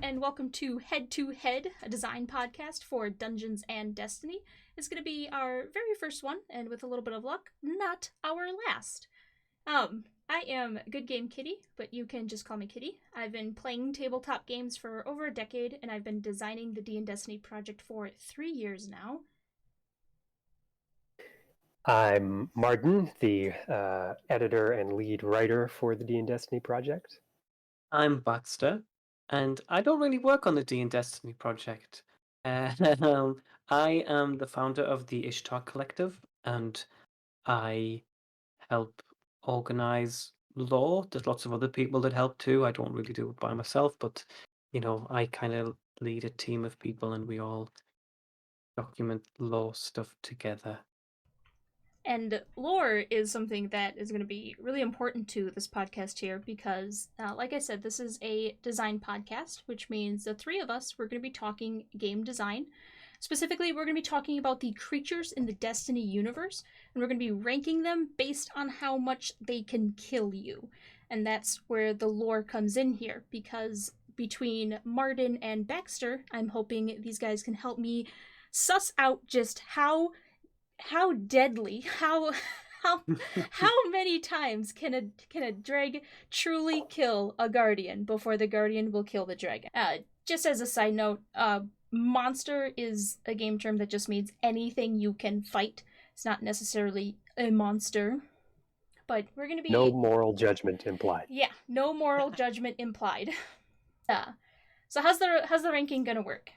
and welcome to Head to Head, a design podcast for Dungeons and Destiny. It's going to be our very first one, and with a little bit of luck, not our last. I am Good Game Kitty, but you can just call me Kitty. I've been playing tabletop games for over a decade, and I've been designing the D&Destiny project for 3 years now. I'm Martin, the editor and lead writer for the D&Destiny project. I'm Baxter, and I don't really work on the D&Destiny project. I am the founder of the Ishtar Collective, and I help organize lore. There's lots of other people that help too. I don't really do it by myself, but I kind of lead a team of people, and we all document lore stuff together. And lore is something that is going to be really important to this podcast here because, like I said, this is a design podcast, which means the three of us, we're going to be talking game design. Specifically, we're going to be talking about the creatures in the Destiny universe, and we're going to be ranking them based on how much they can kill you. And that's where the lore comes in here, because between Martin and Baxter, I'm hoping these guys can help me suss out just how deadly, how many times can a dreg truly kill a guardian before the guardian will kill the dragon. Just as a side note, monster is a game term that just means anything you can fight. It's not necessarily a monster, but we're gonna be No moral judgment implied. Yeah, no moral judgment implied. So how's the ranking gonna work?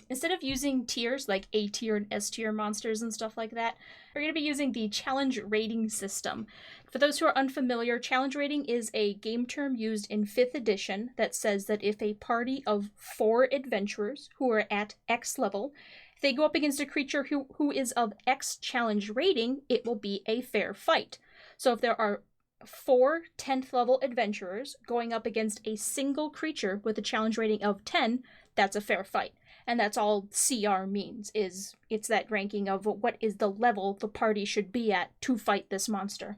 Instead of using tiers like A tier and S tier monsters and stuff like that, we're going to be using the challenge rating system. For those who are unfamiliar, challenge rating is a game term used in 5th edition that says that if a party of 4 adventurers who are at X level, if they go up against a creature who is of X challenge rating, it will be a fair fight. So if there are 4 10th level adventurers going up against a single creature with a challenge rating of 10, that's a fair fight. And that's all CR means, is it's that ranking of what is the level the party should be at to fight this monster.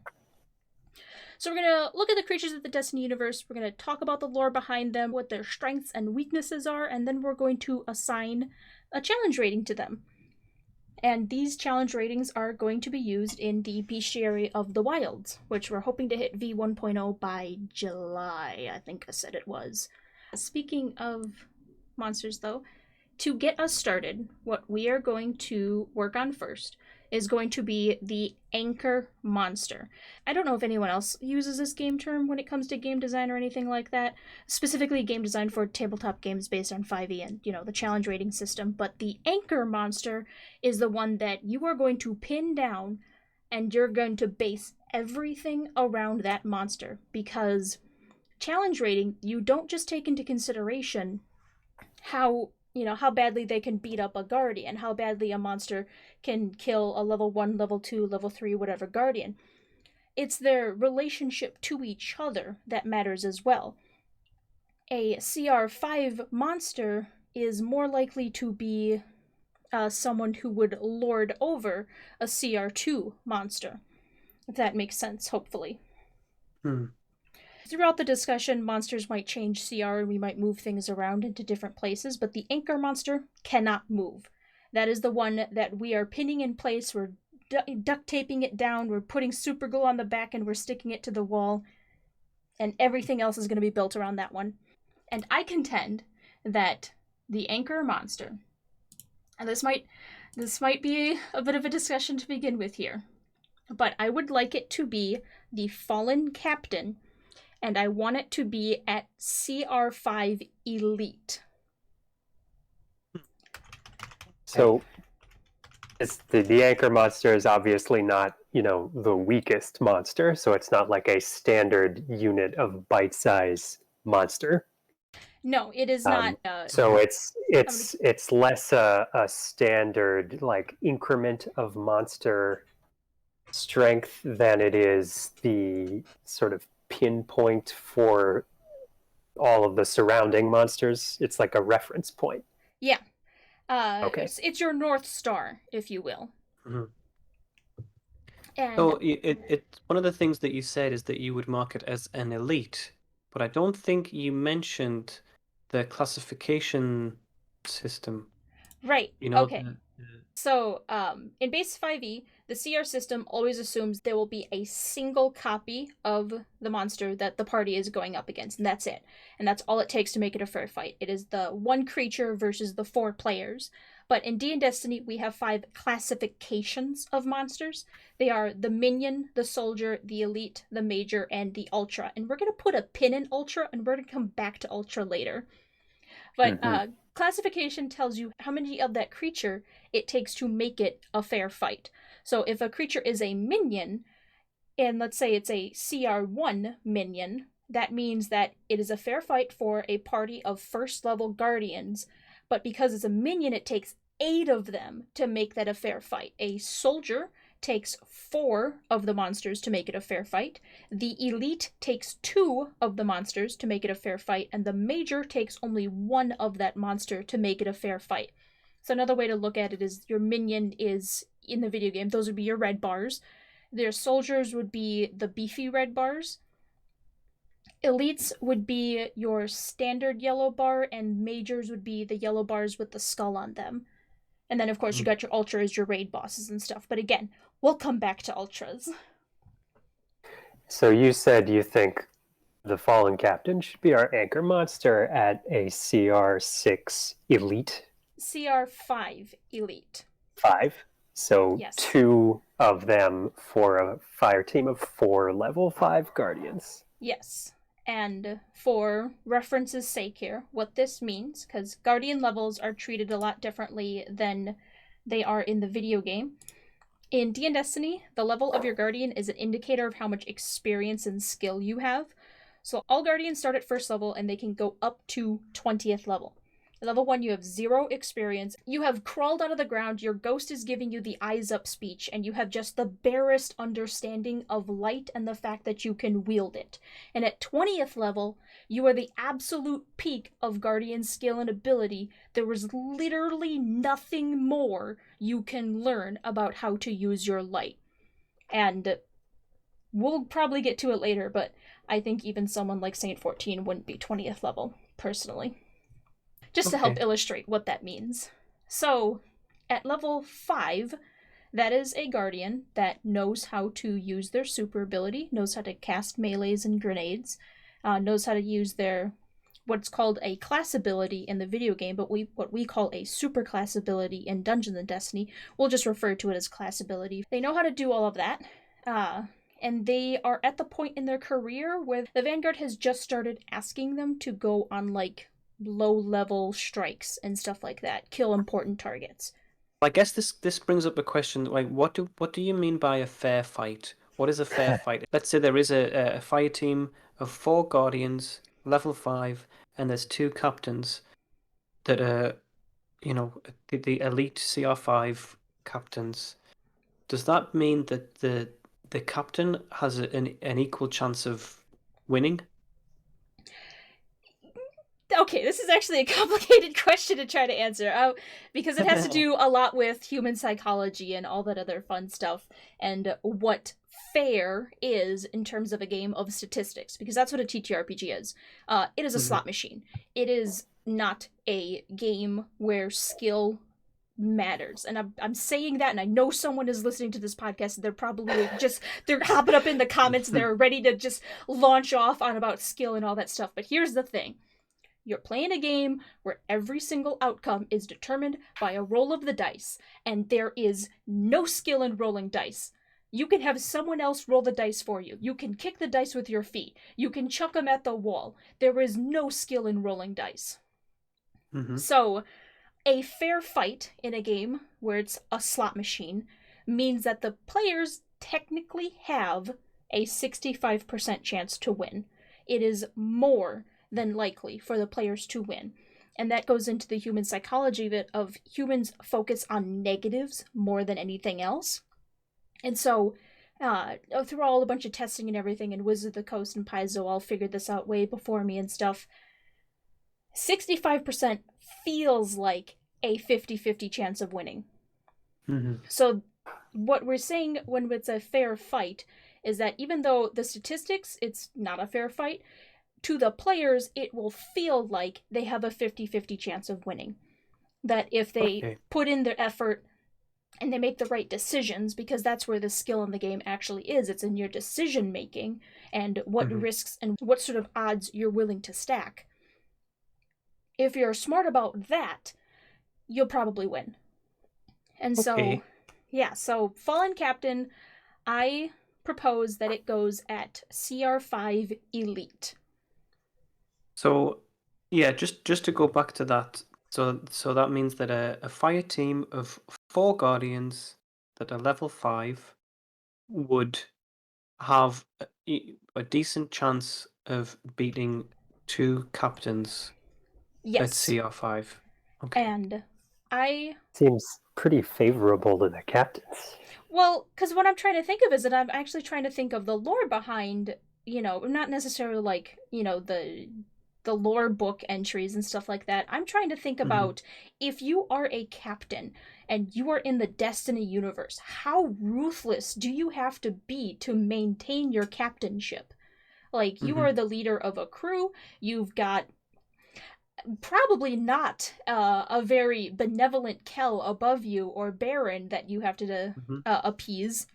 So we're going to look at the creatures of the Destiny universe, we're going to talk about the lore behind them, what their strengths and weaknesses are, and then we're going to assign a challenge rating to them. And these challenge ratings are going to be used in the Bestiary of the Wilds, which we're hoping to hit V1.0 by July, I think I said it was. Speaking of monsters, though, to get us started, what we are going to work on first is going to be the anchor monster. I don't know if anyone else uses this game term when it comes to game design or anything like that, specifically game design for tabletop games based on 5e and, the challenge rating system, but the anchor monster is the one that you are going to pin down and you're going to base everything around that monster, because challenge rating, you don't just take into consideration how badly they can beat up a guardian, how badly a monster can kill a level 1, level 2, level 3, whatever guardian. It's their relationship to each other that matters as well. A CR5 monster is more likely to be someone who would lord over a CR2 monster, if that makes sense, hopefully. Throughout the discussion, monsters might change CR and we might move things around into different places, but the anchor monster cannot move. That is the one that we are pinning in place, we're duct taping it down, we're putting super glue on the back and we're sticking it to the wall, and everything else is going to be built around that one. And I contend that the anchor monster, and this might be a bit of a discussion to begin with here, but I would like it to be the fallen captain, and I want it to be at CR5 Elite. So the anchor monster is obviously not, the weakest monster, so it's not like a standard unit of bite-size monster. No, it is not. So it's less a standard like increment of monster strength than it is the sort of pinpoint for all of the surrounding monsters. It's like a reference point. Yeah. Okay. It's your North Star, if you will. Mm-hmm. And so it one of the things that you said is that you would mark it as an elite, but I don't think you mentioned the classification system. Right. You know, Okay. So, in base 5e, the CR system always assumes there will be a single copy of the monster that the party is going up against, and that's it. And that's all it takes to make it a fair fight. It is the one creature versus the 4 players. But in D&Destiny, we have 5 classifications of monsters. They are the minion, the soldier, the elite, the major, and the ultra. And we're going to put a pin in ultra, and we're going to come back to ultra later. But classification tells you how many of that creature it takes to make it a fair fight. So if a creature is a minion, and let's say it's a CR1 minion, that means that it is a fair fight for a party of first level guardians. But because it's a minion, it takes 8 of them to make that a fair fight. A soldier takes 4 of the monsters to make it a fair fight. The elite takes 2 of the monsters to make it a fair fight, and the major takes only 1 of that monster to make it a fair fight. So another way to look at it is your minion is, in the video game, those would be your red bars. Their soldiers would be the beefy red bars. Elites would be your standard yellow bar, and majors would be the yellow bars with the skull on them. And then, of course, you got your ultras, your raid bosses and stuff. But again, we'll come back to ultras. So you said you think the Fallen Captain should be our anchor monster at a CR6 Elite? CR5 Elite. 5? So yes. 2 of them for a fire team of 4 level 5 Guardians. Yes. And for reference's sake here, what this means, because Guardian levels are treated a lot differently than they are in the video game. In D&Destiny, the level of your Guardian is an indicator of how much experience and skill you have. So all Guardians start at first level, and they can go up to 20th level. At level 1, you have 0 experience. You have crawled out of the ground, your ghost is giving you the eyes up speech, and you have just the barest understanding of light and the fact that you can wield it. And at 20th level, you are the absolute peak of Guardian skill and ability. There is literally nothing more you can learn about how to use your light. And we'll probably get to it later, but I think even someone like Saint 14 wouldn't be 20th level, personally. Just to help illustrate what that means. So, at level 5, that is a Guardian that knows how to use their super ability, knows how to cast melees and grenades, knows how to use their, what's called a class ability in the video game, but what we call a super class ability in Dungeons & Destiny. We'll just refer to it as class ability. They know how to do all of that, and they are at the point in their career where the Vanguard has just started asking them to go on, like, low-level strikes and stuff like that, kill important targets. I guess this brings up a question, like, what do you mean by a fair fight? What is a fair fight? Let's say there is a fire team of 4 Guardians, level 5, and there's 2 captains that are, you know, the elite CR5 captains. Does that mean that the captain has an equal chance of winning? Okay, this is actually a complicated question to try to answer, because it has to do a lot with human psychology and all that other fun stuff, and what fair is in terms of a game of statistics, because that's what a TTRPG is. It is a slot machine. It is not a game where skill matters. And I'm saying that, and I know someone is listening to this podcast, and they're probably they're hopping up in the comments, and they're ready to just launch off on about skill and all that stuff. But here's the thing. You're playing a game where every single outcome is determined by a roll of the dice, and there is no skill in rolling dice. You can have someone else roll the dice for you. You can kick the dice with your feet. You can chuck them at the wall. There is no skill in rolling dice. So, a fair fight in a game where it's a slot machine means that the players technically have a 65% chance to win. It is more than likely for the players to win. And that goes into the human psychology of humans focus on negatives more than anything else. And so, through all a bunch of testing and everything, and Wizard of the Coast and Paizo all figured this out way before me and stuff, 65% feels like a 50-50 chance of winning. So what we're saying when it's a fair fight is that even though the statistics, it's not a fair fight, to the players, it will feel like they have a 50-50 chance of winning. That if they put in their effort and they make the right decisions, because that's where the skill in the game actually is. It's in your decision making and what risks and what sort of odds you're willing to stack. If you're smart about that, you'll probably win. And so, yeah, so Fallen Captain, I propose that it goes at CR5 Elite. So, yeah, just to go back to that, so that means that a fire team of 4 Guardians that are level 5 would have a decent chance of beating 2 captains at CR5. Okay. And I... Seems pretty favorable to the captains. Well, because what I'm trying to think of is that I'm actually trying to think of the lore behind, not necessarily like, the lore book entries and stuff like that. I'm trying to think about if you are a captain and you are in the Destiny universe, how ruthless do you have to be to maintain your captainship? Like, you are the leader of a crew, you've got probably not a very benevolent Kel above you or Baron that you have to appease.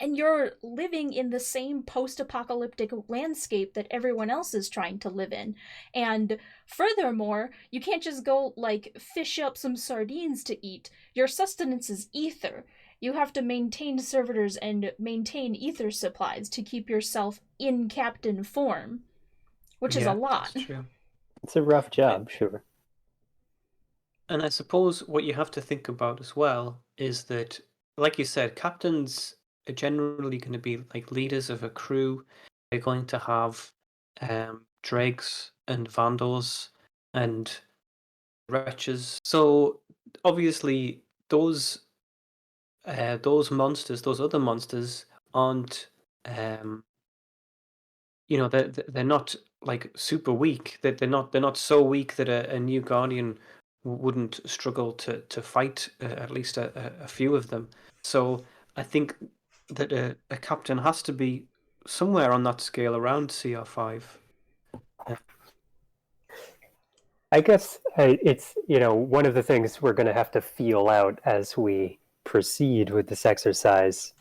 And you're living in the same post-apocalyptic landscape that everyone else is trying to live in. And furthermore, you can't just go, like, fish up some sardines to eat. Your sustenance is ether. You have to maintain servitors and maintain ether supplies to keep yourself in captain form, which is a lot. That's true. It's a rough job, sure. And I suppose what you have to think about as well is that, like you said, captains are generally going to be like leaders of a crew. They're going to have dregs and vandals and wretches. So obviously those monsters, those other monsters, aren't they're not like super weak. They're not so weak that a new guardian wouldn't struggle to fight at least a few of them. So I think that a captain has to be somewhere on that scale around CR5. I guess it's, one of the things we're going to have to feel out as we proceed with this exercise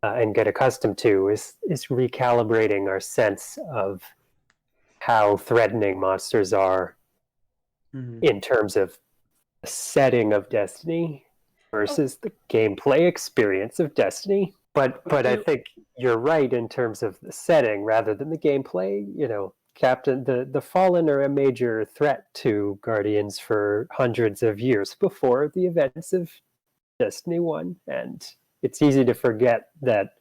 and get accustomed to is recalibrating our sense of how threatening monsters are in terms of the setting of Destiny versus the gameplay experience of Destiny. But I think you're right in terms of the setting rather than the gameplay. Captain, the Fallen are a major threat to Guardians for hundreds of years before the events of Destiny 1, and it's easy to forget that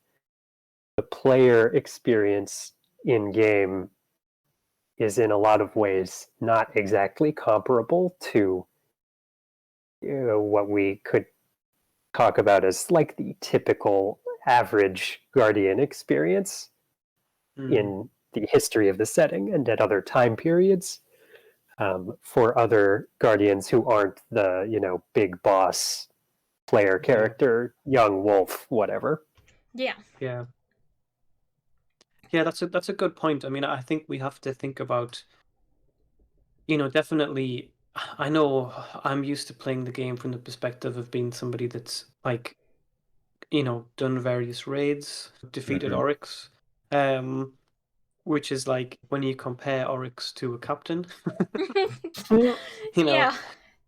the player experience in-game is in a lot of ways not exactly comparable to what we could talk about as like the typical average Guardian experience in the history of the setting and at other time periods for other Guardians who aren't the big boss player character, young wolf, whatever. Yeah, that's a good point. I mean, I think we have to think about, definitely. I know I'm used to playing the game from the perspective of being somebody that's like, done various raids, defeated Oryx, which is like when you compare Oryx to a captain,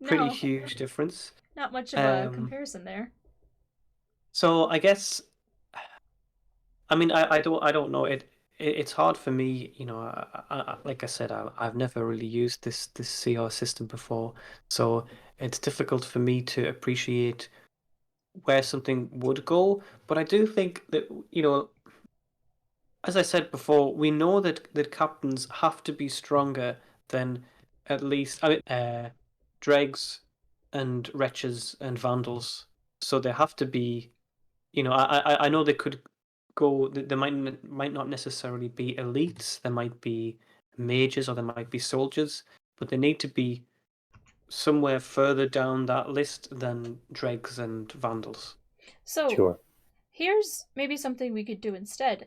pretty huge difference. Not much of a comparison there. So I guess, I mean, I don't know. It's hard for me, like I said, I've never really used this CR system before, so it's difficult for me to appreciate where something would go. But I do think that, as I said before, we know that captains have to be stronger than at least dregs and wretches and vandals. So they have to be, I know they could go. They might not necessarily be elites. There might be mages or there might be soldiers, but they need to be somewhere further down that list than dregs and vandals. So Sure. Here's maybe something we could do instead.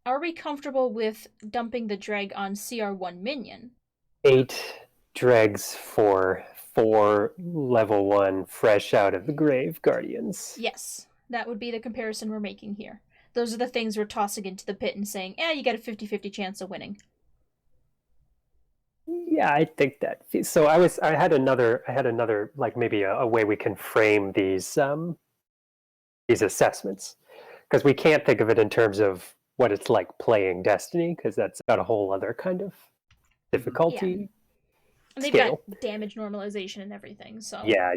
are we comfortable with dumping the dreg on CR1 minion? 8 dregs for 4 level 1 fresh out of the grave guardians. Yes, that would be the comparison we're making here. Those are the things we're tossing into the pit and saying, you get a 50-50 chance of winning. Yeah, I think that. So I had another like maybe a way we can frame these assessments, because we can't think of it in terms of what it's like playing Destiny, because that's got a whole other kind of difficulty. And they've scale. got damage normalization and everything, so. Yeah,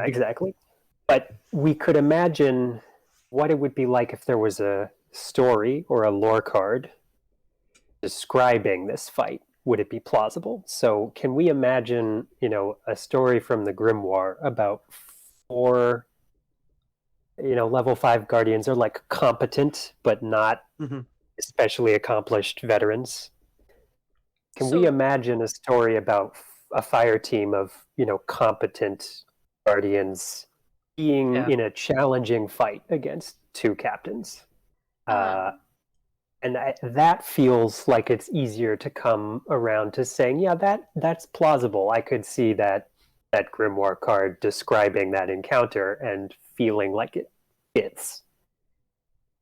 exactly. But we could imagine what it would be like if there was a story or a lore card describing this fight. Would it be plausible? So can we imagine, a story from the Grimoire about 4, level 5 guardians are like competent but not especially accomplished veterans? Can we imagine a story about a fire team of, competent guardians being in a challenging fight against 2 captains? And that feels like it's easier to come around to saying, yeah, that's plausible. I could see that Grimoire card describing that encounter and feeling like it fits.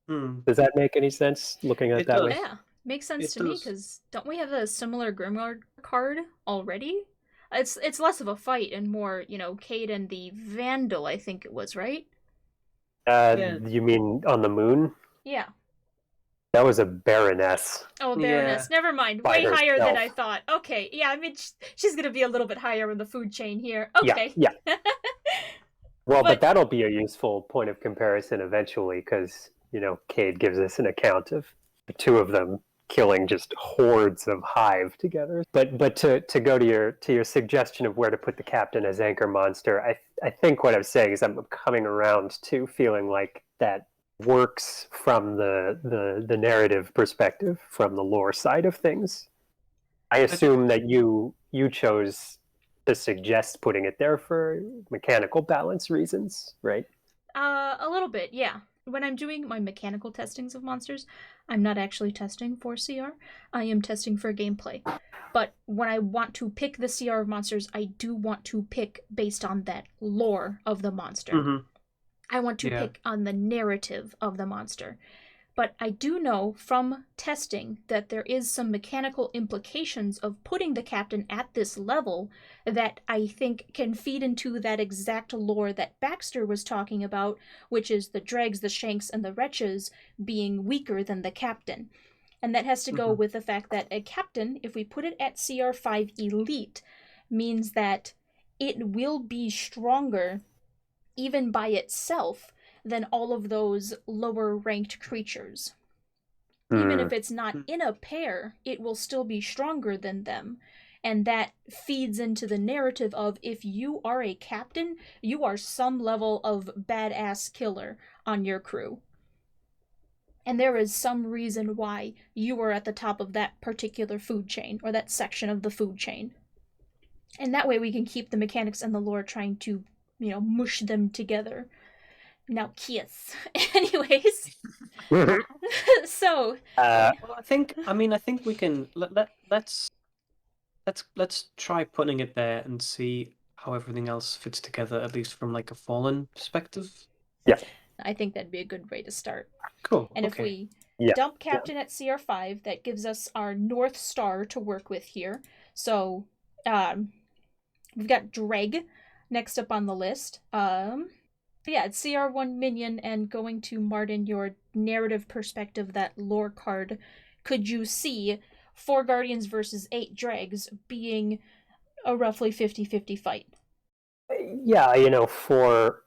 Does that make any sense, looking at it that way? Yeah, makes sense to me, because don't we have a similar Grimoire card already? It's less of a fight and more, Cade and the Vandal, I think it was, right? You mean on the moon? Yeah. That was a Baroness. Oh, a Baroness. Yeah. Never mind. Way higher than I thought. Okay, yeah, I mean, she's going to be a little bit higher in the food chain here. Okay. Yeah. Well, but that'll be a useful point of comparison eventually, because, Cade gives us an account of the 2 of them killing just hordes of hive together. But to go to your suggestion of where to put the captain as anchor monster, I think what I'm saying is I'm coming around to feeling like that works from the narrative perspective, from the lore side of things. I assume that you chose to suggest putting it there for mechanical balance reasons, right? A little bit, yeah. When I'm doing my mechanical testings of monsters, I'm not actually testing for CR. I am testing for gameplay. But when I want to pick the CR of monsters, I do want to pick based on that lore of the monster. I want to pick on the narrative of the monster. But I do know from testing that there is some mechanical implications of putting the captain at this level that I think can feed into that exact lore that Baxter was talking about, which is the dregs, the shanks, and the wretches being weaker than the captain. And that has to go with the fact that a captain, if we put it at CR5 Elite, means that it will be stronger even by itself than all of those lower ranked creatures. Even if it's not in a pair, it will still be stronger than them. And that feeds into the narrative of, if you are a captain, you are some level of badass killer on your crew. And there is some reason why you are at the top of that particular food chain, or that section of the food chain. And that way we can keep the mechanics and the lore trying to, mush them together. Now kiss. Anyways. So well, I think we can let's try putting it there and see how everything else fits together, at least from like a Fallen perspective. Yeah. I think that'd be a good way to start. Cool. And if we dump Captain at CR5, that gives us our North Star to work with here. So we've got Dreg next up on the list. Yeah, it's CR1 minion, and going to Martin, your narrative perspective, that lore card, could you see 4 Guardians versus 8 Dregs being a roughly 50-50 fight? Yeah, 4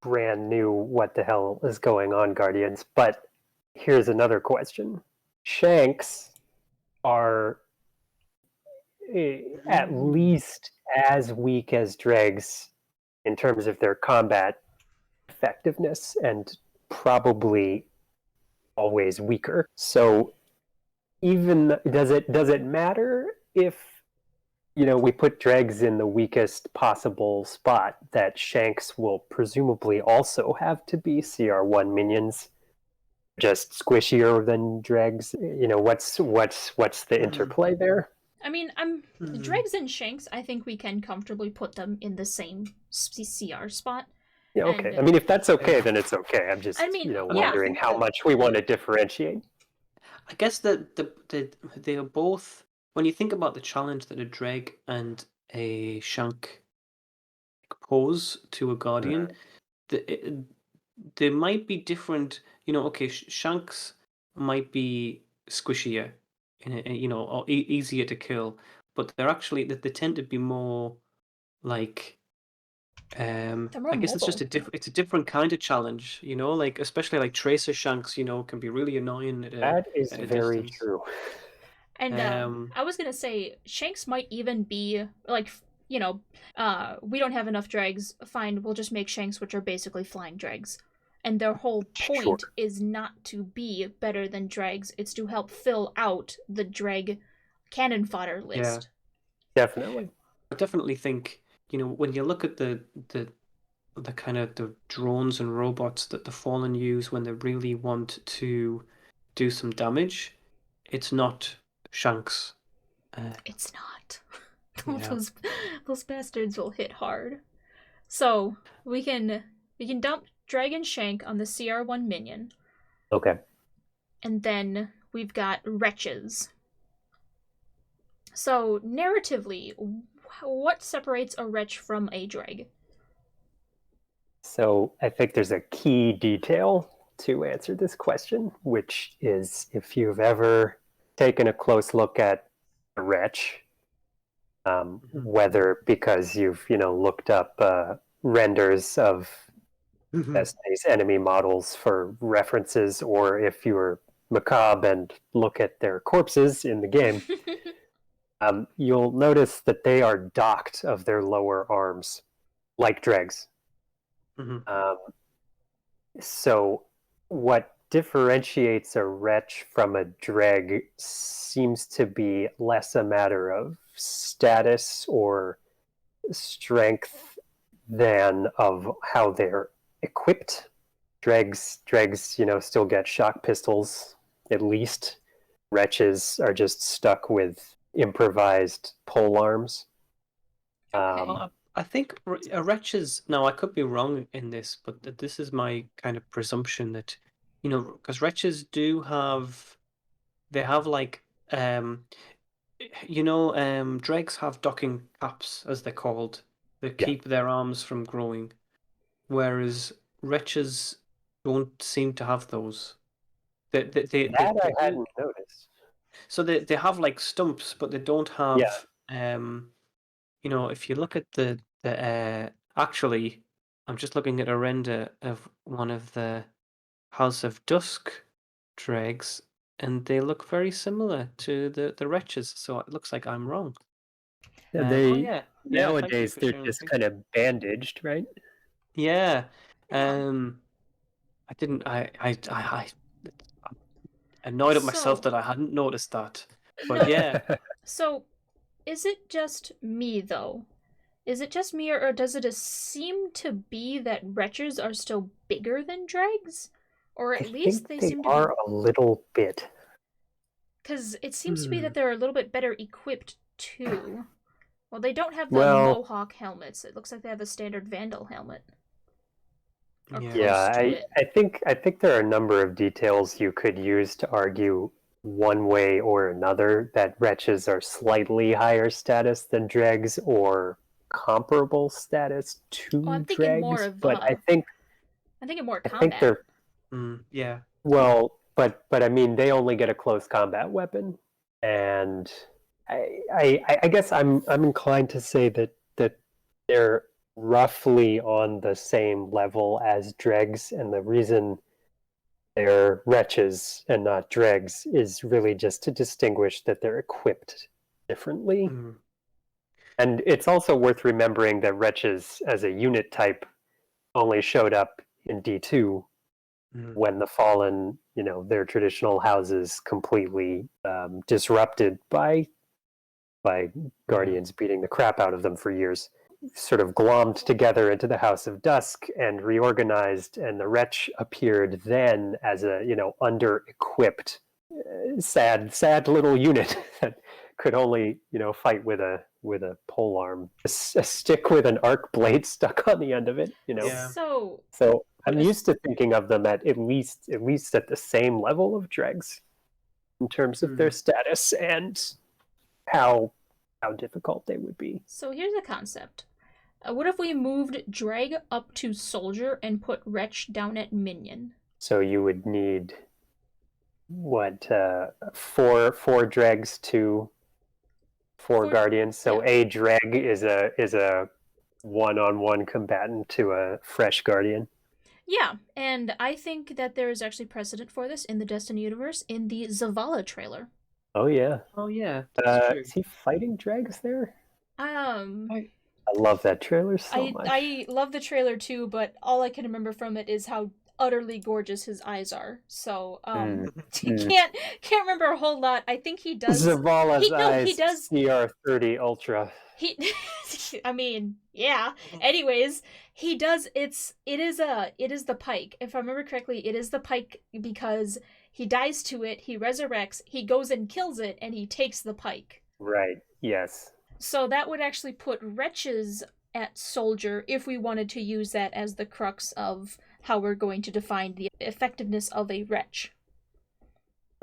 brand new what the hell is going on Guardians, but here's another question. Shanks are at least as weak as Dregs in terms of their combat effectiveness, and probably always weaker. So even does it matter if we put dregs in the weakest possible spot, that Shanks will presumably also have to be CR1 minions? just squishier than dregs? You know, what's the interplay there? I mean, dregs and shanks. I think we can comfortably put them in the same CR spot. Yeah, okay. And, I mean, if that's okay, then it's okay. I'm just, I mean, you know, yeah. wondering how much we want to differentiate. I guess that they are both. When you think about the challenge that a dreg and a shank pose to a guardian, they might be different. You know, okay, shanks might be squishier, you know, or easier to kill, but they're actually they tend to be more like. They're more I guess it's just mobile. it's a different kind of challenge, you know, like especially like tracer shanks, you know, can be really annoying That is at a very distance. true. And Um, I was gonna say shanks might even be like, you know, we don't have enough dregs. Fine, we'll just make shanks, which are basically flying dregs. And their whole point Sure. is not to be better than dregs; it's to help fill out the dreg cannon fodder yeah, list. Definitely. I definitely think, you know, when you look at the kind of the drones and robots that the Fallen use when they really want to do some damage, it's not shanks. It's not. Yeah. those bastards will hit hard. So we can dump Dragon Shank on the CR1 minion, Okay. and then we've got Wretches. So narratively, what separates a wretch from a dreg? So I think there's a key detail to answer this question, which is if you've ever taken a close look at a wretch, whether because you've looked up renders of Destiny's enemy models for references, or if you're macabre and look at their corpses in the game, you'll notice that they are docked of their lower arms, like dregs. Um, so what differentiates a wretch from a dreg seems to be less a matter of status or strength than of how they're equipped. Dregs, still get shock pistols, at least. Wretches are just stuck with improvised pole arms. Okay. I think Wretches. Now, I could be wrong in this, but this is my kind of presumption that, you know, because Wretches do have, they have like, dregs have docking caps, as they're called, that Yeah, keep their arms from growing, whereas Wretches don't seem to have those. that They I do. hadn't noticed. So they have like stumps, but they don't Yeah, have you know, if you look at actually, I'm just looking at a render of one of the House of Dusk dregs, and they look very similar to the Wretches. So it looks like I'm wrong. Oh they yeah, yeah. Thank you nowadays for they're sharing the just picture. kind of bandaged, right? Yeah. Yeah. I didn't. I annoyed at myself So that I hadn't noticed that. But no. yeah. So is it just me though? Is it just me, or does it seem to be that wretches are still bigger than dregs? Or I at least think they they seem to be. are a little bit. Because it seems to be Hmm. that they're a little bit better equipped too. Well, they don't have the Well, Mohawk helmets. It looks like they have a standard Vandal helmet. Or Yeah. yeah, close to it. I think there are a number of details you could use to argue one way or another that wretches are slightly higher status than dregs or comparable status Oh, to I'm thinking more dregs, of but I'm thinking more I think combat. they're Yeah. well, but I mean they only get a close combat weapon, and I guess I'm inclined to say that they're roughly on the same level as dregs, and the reason they're wretches and not dregs is really just to distinguish that they're equipped differently. Mm. And it's also worth remembering that wretches as a unit type only showed up in D2 Mm. when the Fallen, their traditional houses completely disrupted by Yeah. Guardians beating the crap out of them for years. sort of glommed together into the House of Dusk and reorganized, and the Wretch appeared then as a under-equipped, sad little unit that could only fight with a pole arm, a stick with an arc blade stuck on the end of it. Yeah. So I'm used to thinking of them at least at the same level of dregs in terms of their status and how difficult they would be. So here's a concept. What if we moved Dreg up to Soldier and put Wretch down at Minion? So you would need what, four dregs to four guardians. So yeah. a dreg is a one-on-one combatant to a fresh guardian. Yeah, and I think that there is actually precedent for this in the Destiny universe in the Zavala trailer. Oh yeah. Oh yeah. That's true. Is he fighting dregs there? I love that trailer so much. I love the trailer too, but all I can remember from it is how utterly gorgeous his eyes are. So can't remember a whole lot. I think he does. Zavala's eyes. He does. CR30 Ultra. I mean, yeah. Anyways, he does. It is the pike. If I remember correctly, it is the pike because he dies to it. He resurrects. He goes and kills it, and he takes the pike. Right. Yes. So that would actually put Wretches at Soldier if we wanted to use that as the crux of how we're going to define the effectiveness of a Wretch.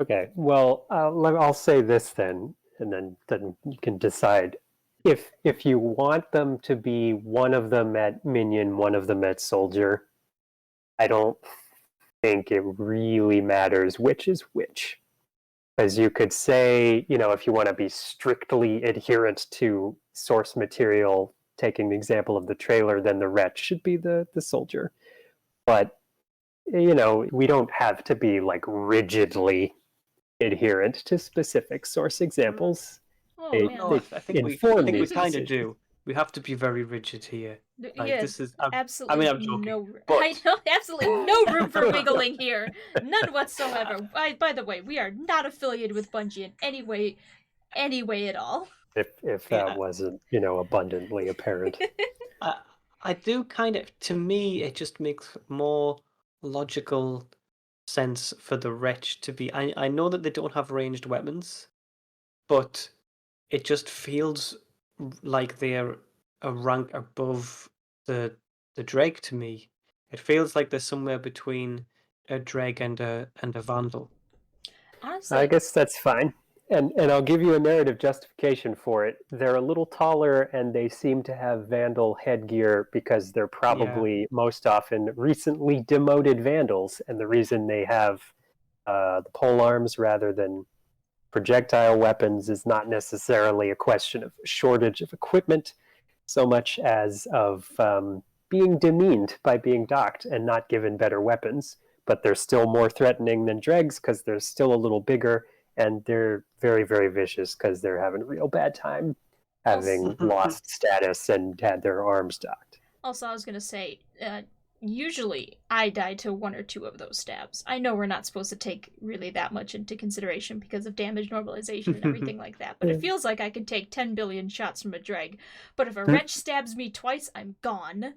Okay, well, I'll say this then, and then you can decide. If you want them to be one of them at Minion, one of them at Soldier, I don't think it really matters which is which. As you could say, if you want to be strictly adherent to source material, taking the example of the trailer, then the Wretch should be the Soldier. But, we don't have to be like rigidly adherent to specific source examples. Oh, I think we kind of do. We have to be very rigid here. Like, this is absolutely. I'm joking. No, but... I know absolutely no room for wiggling here, none whatsoever. By the way, we are not affiliated with Bungie in any way at all. If that wasn't, abundantly apparent. I do kind of. To me, it just makes more logical sense for the Wretch to be. I know that they don't have ranged weapons, but it just feels like they're a rank above the Dreg to me. It feels like they're somewhere between a Dreg and a Vandal. Honestly, I guess that's fine. And I'll give you a narrative justification for it. They're a little taller and they seem to have Vandal headgear because they're probably most often recently demoted Vandals. And the reason they have the pole arms rather than projectile weapons is not necessarily a question of shortage of equipment so much as of being demeaned by being docked and not given better weapons. But they're still more threatening than dregs because they're still a little bigger. And they're very, very vicious because they're having a real bad time having lost status and had their arms docked. Also, I was going to say, usually I die to one or two of those stabs. I know we're not supposed to take really that much into consideration because of damage normalization and everything like that, but it feels like I could take 10 billion shots from a dreg. But if a Wretch stabs me twice, I'm gone.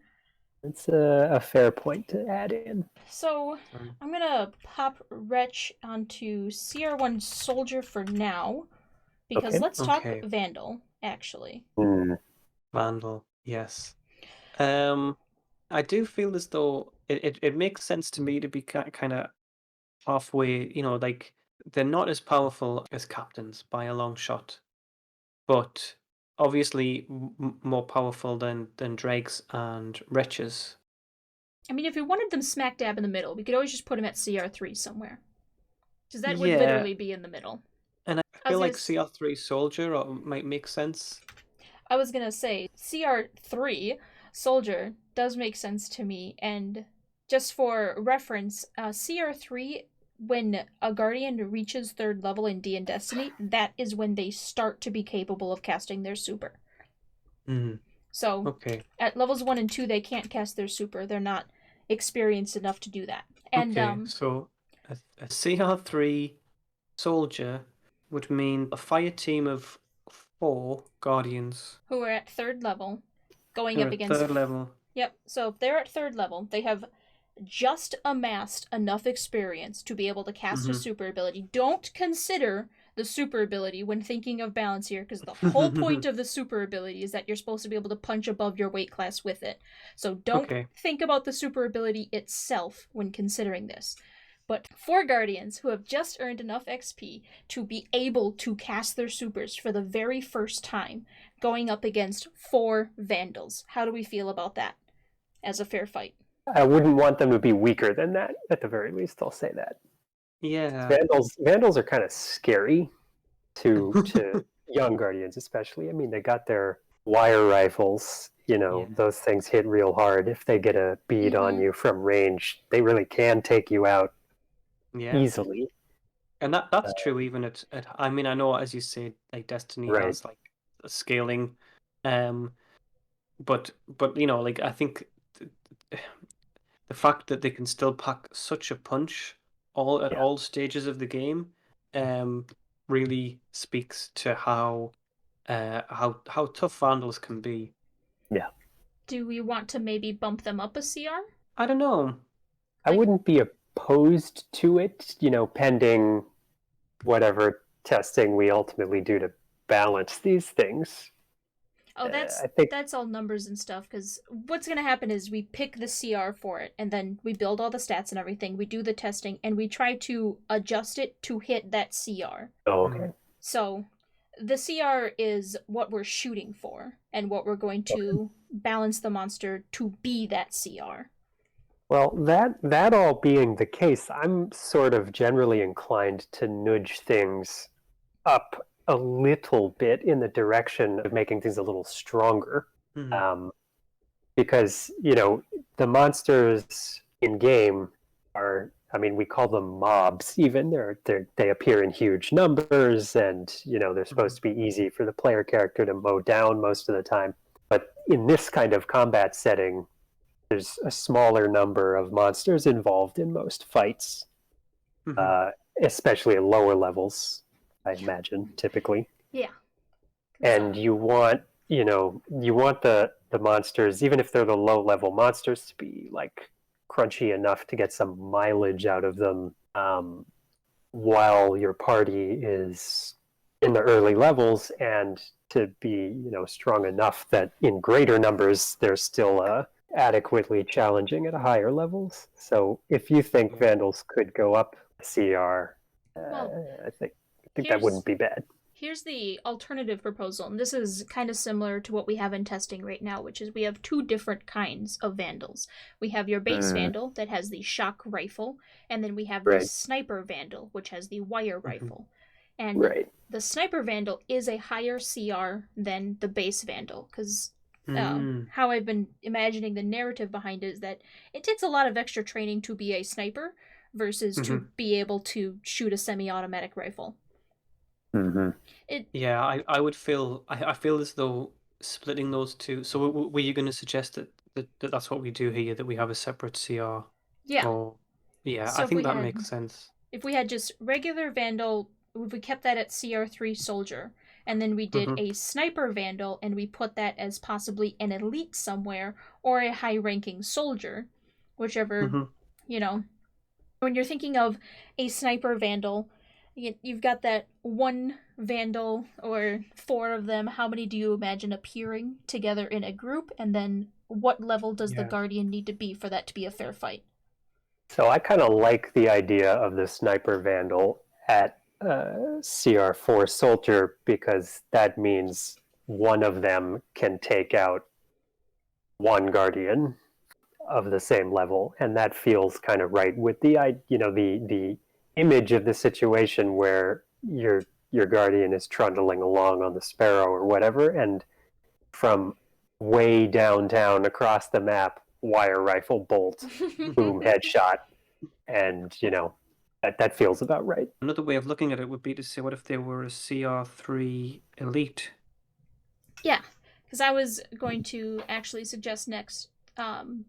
It's a fair point to add in. So I'm going to pop Wretch onto CR1 Soldier for now, because let's talk Vandal, actually. Vandal, yes. I do feel as though it makes sense to me to be kind of halfway, like they're not as powerful as captains by a long shot, but obviously more powerful than dregs and wretches. I mean, if we wanted them smack dab in the middle, we could always just put them at CR3 somewhere. Because that would literally be in the middle. And I feel like CR3 Soldier might make sense. I was going to say, CR3 Soldier does make sense to me. And just for reference, CR3, when a Guardian reaches 3rd level in D&Destiny, that is when they start to be capable of casting their super. So, at levels 1 and 2, they can't cast their super. They're not experienced enough to do that. And so a CR3 Soldier would mean a fire team of 4 Guardians. Who are at 3rd level. going They're up at against... third level. Yep, so if they're at third level, they have just amassed enough experience to be able to cast a super ability. Don't consider the super ability when thinking of balance here, because the whole point of the super ability is that you're supposed to be able to punch above your weight class with it. So don't think about the super ability itself when considering this. But 4 Guardians who have just earned enough XP to be able to cast their supers for the very first time, going up against 4 Vandals. How do we feel about that as a fair fight? I wouldn't want them to be weaker than that, at the very least, I'll say that. Yeah. Vandals are kind of scary to young Guardians, especially. I mean, they got their wire rifles, those things hit real hard. If they get a bead on you from range, they really can take you out easily. And that's true even at I mean, I know, as you said, like Destiny has like a scaling, but like I think the fact that they can still pack such a punch at all stages of the game, really speaks to how tough Vandals can be. Yeah. Do we want to maybe bump them up a CR? I don't know. I wouldn't be opposed to it, pending whatever testing we ultimately do to balance these things. Oh, that's all numbers and stuff, because what's going to happen is we pick the CR for it, and then we build all the stats and everything, we do the testing, and we try to adjust it to hit that CR. Oh, okay. So the CR is what we're shooting for, and what we're going to balance the monster to be that CR. Well, that all being the case, I'm sort of generally inclined to nudge things up a little bit in the direction of making things a little stronger. Because, the monsters in game are, I mean, we call them mobs even. They appear in huge numbers, and, they're supposed to be easy for the player character to mow down most of the time. But in this kind of combat setting, there's a smaller number of monsters involved in most fights, especially at lower levels, I imagine, typically. Yeah. And you want the monsters, even if they're the low level monsters, to be like crunchy enough to get some mileage out of them, while your party is in the early levels, and to be strong enough that in greater numbers they're still adequately challenging at higher levels. So if you think Vandals could go up CR, I think that wouldn't be bad. Here's the alternative proposal, and this is kind of similar to what we have in testing right now, which is we have 2 different kinds of Vandals. We have your base Vandal that has the shock rifle, and then we have the sniper Vandal, which has the wire rifle. And the sniper Vandal is a higher CR than the base Vandal, because how I've been imagining the narrative behind it is that it takes a lot of extra training to be a sniper versus to be able to shoot a semi-automatic rifle. I would feel I feel as though splitting those two. So were you going to suggest that that's what we do here, that we have a separate CR? Yeah. I think that makes sense. If we had just regular Vandal, if we kept that at CR3 soldier, and then we did a sniper Vandal and we put that as possibly an elite somewhere or a high-ranking soldier, whichever, when you're thinking of a sniper Vandal, you've got that 1 Vandal or 4 of them. How many do you imagine appearing together in a group? And then what level does the Guardian need to be for that to be a fair fight? So I kind of like the idea of the sniper Vandal at CR4 soldier, because that means one of them can take out 1 Guardian of the same level, and that feels kind of right with the the image of the situation where your Guardian is trundling along on the Sparrow or whatever, and from way downtown across the map, wire rifle bolt, boom, headshot, and that feels about right. Another way of looking at it would be to say, what if they were a CR3 elite? Yeah, because I was going to actually suggest next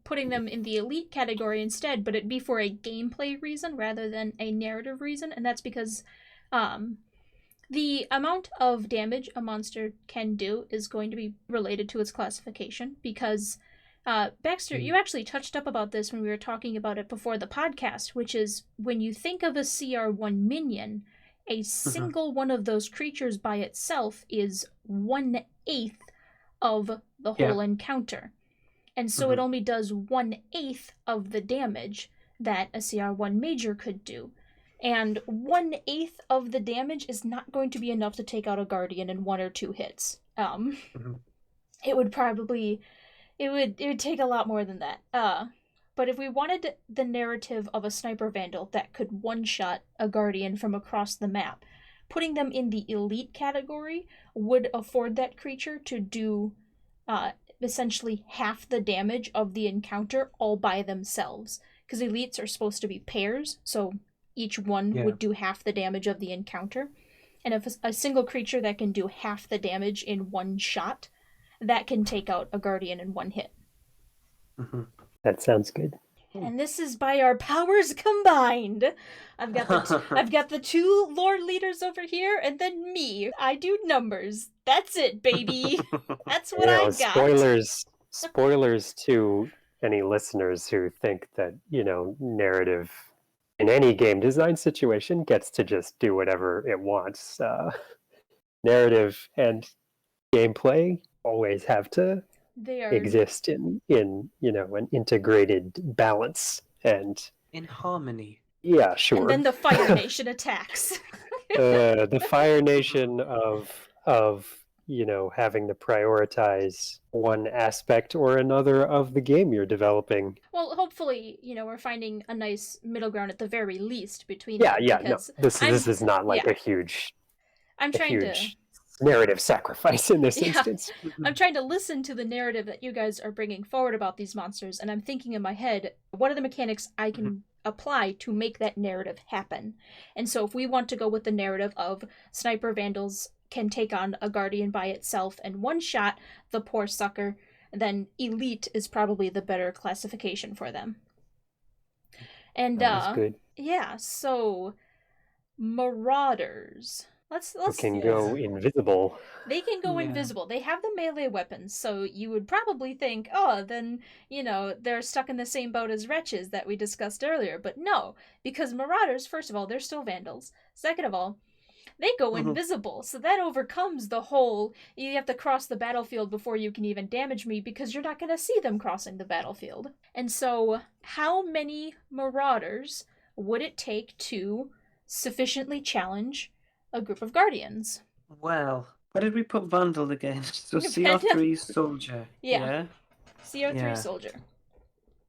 putting them in the elite category instead, but it'd be for a gameplay reason rather than a narrative reason, and that's because the The amount of damage a monster can do is going to be related to its classification because, Baxter, you actually touched up about this when we were talking about it before the podcast, which is when you think of a CR1 minion, a single one of those creatures by itself is 1/8 of the whole encounter. And so it only does 1/8 of the damage that a CR1 major could do. And 1/8 of the damage is not going to be enough to take out a Guardian in 1 or 2 hits. It would probably... It would take a lot more than that. But if we wanted the narrative of a Sniper Vandal that could one-shot a Guardian from across the map, putting them in the elite category would afford that creature to do essentially half the damage of the encounter all by themselves. Because elites are supposed to be pairs, so each one would do half the damage of the encounter. And if a single creature that can do half the damage in one shot, that can take out a Guardian in 1 hit. That sounds good. And this is by our powers combined. I've got the 2 lore leaders over here, and then me. I do numbers. That's it, baby. That's what I got. Spoilers to any listeners who think that, narrative in any game design situation gets to just do whatever it wants. Narrative and gameplay always have to exist in an integrated balance and in harmony. Yeah, sure. And then the Fire Nation attacks. The Fire Nation of having to prioritize one aspect or another of the game you're developing. Well, hopefully, we're finding a nice middle ground at the very least between them. No, this is not like a huge narrative sacrifice in this instance. I'm trying to listen to the narrative that you guys are bringing forward about these monsters, and I'm thinking in my head, what are the mechanics I can apply to make that narrative happen? And so if we want to go with the narrative of Sniper Vandals can take on a Guardian by itself and one-shot the poor sucker, then Elite is probably the better classification for them. And, good. Yeah, so Marauders... Let's can go invisible. They can go invisible. They have the melee weapons, so you would probably think, then, they're stuck in the same boat as Wretches that we discussed earlier. But no, because Marauders, first of all, they're still Vandals. Second of all, they go invisible, so that overcomes the whole, you have to cross the battlefield before you can even damage me because you're not going to see them crossing the battlefield. And so, how many Marauders would it take to sufficiently challenge a group of Guardians? Well, where did we put Vandal again? So CR3 Soldier. Yeah. CR3 Soldier.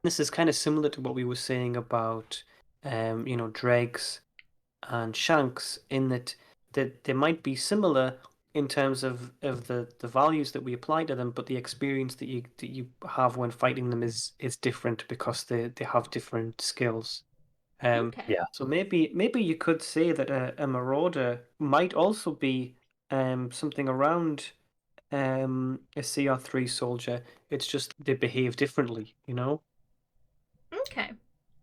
This is kind of similar to what we were saying about, Dregs and Shanks, in that they might be similar in terms of the values that we apply to them, but the experience that you have when fighting them is different because they have different skills. So maybe you could say that a Marauder might also be something around a CR3 Soldier. It's just they behave differently, Okay,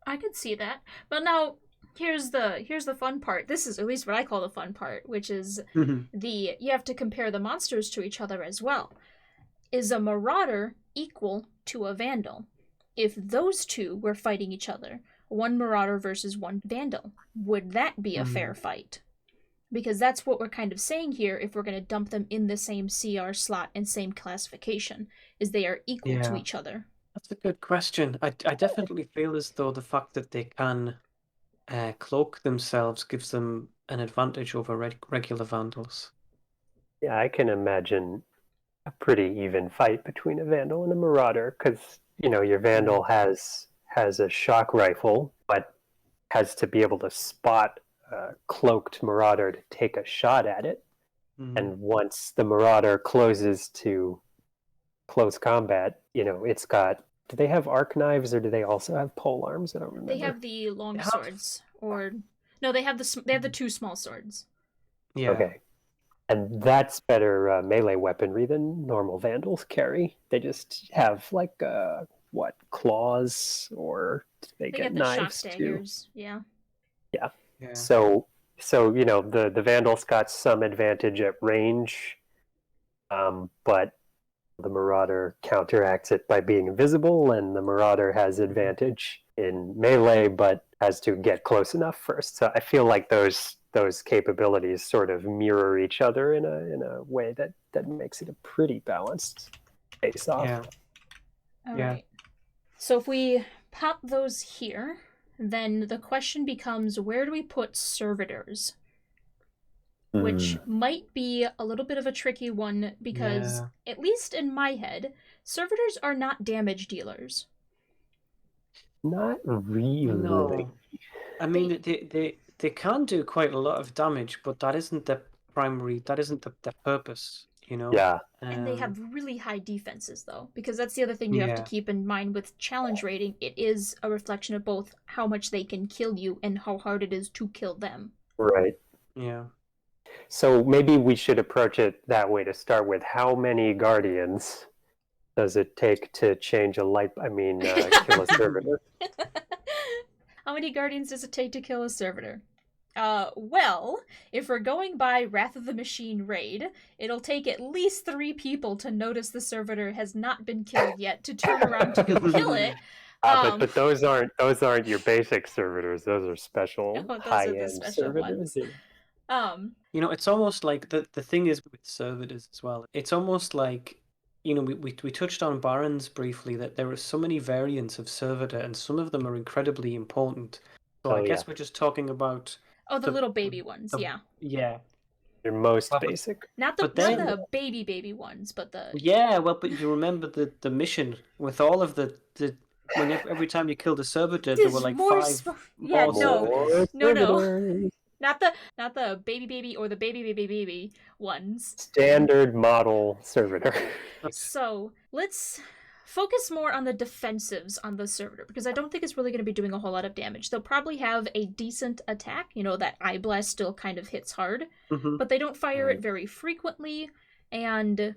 I could see that. But now here's the fun part. This is at least what I call the fun part, which is you have to compare the monsters to each other as well. Is a Marauder equal to a Vandal? If those two were fighting each other, one Marauder versus one Vandal, would that be a fair fight? Because that's what we're kind of saying here if we're going to dump them in the same CR slot and same classification, is they are equal to each other. That's a good question. I definitely feel as though the fact that they can cloak themselves gives them an advantage over regular Vandals. Yeah, I can imagine a pretty even fight between a Vandal and a Marauder, because, your Vandal has a shock rifle, but has to be able to spot a cloaked Marauder to take a shot at it. And once the Marauder closes to close combat, it's got... Do they have arc knives or do they also have pole arms? I don't remember. They have the long swords, or no, they have the 2 small swords. Yeah. Okay. And that's better melee weaponry than normal Vandals carry. They just have claws, or they get the knives shock daggers. too? Yeah. So So, the Vandal's got some advantage at range, but the Marauder counteracts it by being invisible, and the Marauder has advantage in melee, but has to get close enough first. So I feel like those capabilities sort of mirror each other in a way that makes it a pretty balanced face-off. Yeah. All Yeah. right. So if we pop those here, then the question becomes, where do we put servitors? Which might be a little bit of a tricky one because, at least in my head, servitors are not damage dealers. Not really. No. I mean, they can do quite a lot of damage, but that isn't the purpose, Yeah. And they have really high defenses, though, because that's the other thing you have to keep in mind with challenge rating. It is a reflection of both how much they can kill you and how hard it is to kill them. Right. Yeah. So maybe we should approach it that way to start with. How many guardians does it take to change kill a servitor? How many guardians does it take to kill a servitor? Well, if we're going by Wrath of the Machine raid, it'll take at least 3 people to notice the servitor has not been killed yet to turn around to go kill it. But those aren't your basic servitors. Those are special high-end servitors. It's almost like the thing is with servitors as well. It's almost like we touched on Barons briefly, that there are so many variants of servitor, and some of them are incredibly important. So I guess we're just talking about the little baby ones, yeah. Yeah. Your most basic. Not the baby ones, but the... Yeah, well, but you remember the mission with all of the every time you killed a servitor, there were like 5 more. No. Not the baby or the baby ones. Standard model servitor. So let's focus more on the defensives on the servitor, because I don't think it's really going to be doing a whole lot of damage. They'll probably have a decent attack. That eye blast still kind of hits hard, but they don't fire it very frequently, and